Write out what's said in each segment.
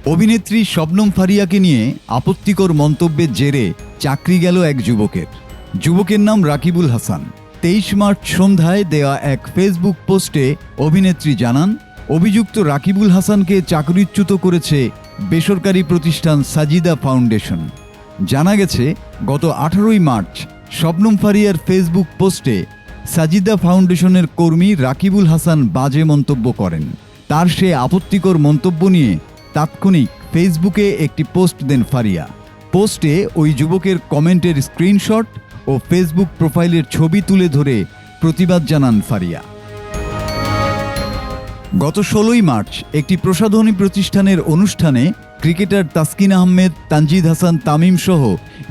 অভিনেত্রী শবনম ফারিয়াকে নিয়ে আপত্তিকর মন্তব্যের জেরে চাকরি গেল এক যুবকের। যুবকের নাম রাকিবুল হাসান। 23 মার্চ সন্ধ্যায় দেয়া এক ফেসবুক পোস্টে অভিনেত্রী জানান, অভিযুক্ত রাকিবুল হাসানকে চাকরিচ্যুত করেছে বেসরকারি প্রতিষ্ঠান সাজিদা ফাউন্ডেশন। জানা গেছে, গত 18 মার্চ শবনম ফারিয়ার ফেসবুক পোস্টে সাজিদা ফাউন্ডেশনের কর্মী রাকিবুল হাসান বাজে মন্তব্য করেন। তার সে আপত্তিকর মন্তব্য নিয়ে তাৎক্ষণিক ফেসবুকে একটি পোস্ট দেন ফারিয়া। পোস্টে ওই যুবকের কমেন্টের স্ক্রিনশট ও ফেসবুক প্রোফাইলের ছবি তুলে ধরে প্রতিবাদ জানান ফারিয়া। গত 16 মার্চ একটি প্রসাধনী প্রতিষ্ঠানের অনুষ্ঠানে ক্রিকেটার তাসকিন আহমেদ, তানজিদ হাসান তামিম সহ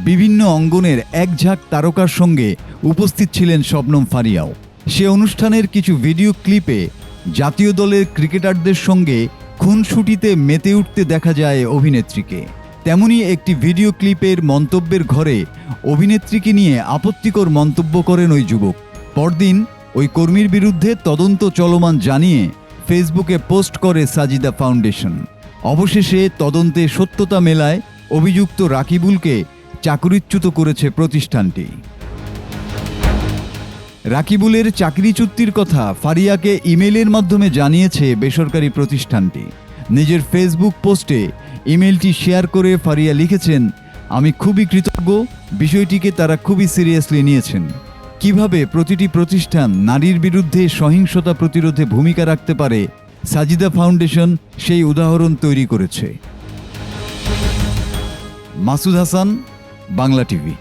বিভিন্ন অঙ্গনের এক ঝাঁক তারকার সঙ্গে উপস্থিত ছিলেন শবনম ফারিয়াও। সে অনুষ্ঠানের কিছু ভিডিও ক্লিপে জাতীয় দলের ক্রিকেটারদের সঙ্গে খুনসুটিতে মেতে উঠতে দেখা যায় অভিনেত্রীকে। তেমনই একটি ভিডিও ক্লিপের মন্তব্যের ঘরে অভিনেত্রীকে নিয়ে আপত্তিকর মন্তব্য করেন ওই যুবক। পরদিন ওই কর্মীর বিরুদ্ধে তদন্ত চলমান জানিয়ে ফেসবুকে পোস্ট করে সাজিদা ফাউন্ডেশন। অবশেষে তদন্তে সত্যতা মেলায় অভিযুক্ত রাকিবুলকে চাকরিচ্যুত করেছে প্রতিষ্ঠানটি। রাকিবুলের চাকরিচ্যুতির কথা ফারিয়াকে ইমেইলের মাধ্যমে জানিয়েছে বেসরকারি প্রতিষ্ঠানটি। নিজের ফেসবুক পোস্টে ইমেইলটি শেয়ার করে ফারিয়া লিখেছেন, আমি খুবই কৃতজ্ঞ, বিষয়টিকে তারা খুবই সিরিয়াসলি নিয়েছেন। কিভাবে প্রতিটি প্রতিষ্ঠান নারীর বিরুদ্ধে সহিংসতা প্রতিরোধে ভূমিকা রাখতে পারে, সাজিদা ফাউন্ডেশন সেই উদাহরণ তৈরি করেছে। মাসুদ হাসান, বাংলা টিভি।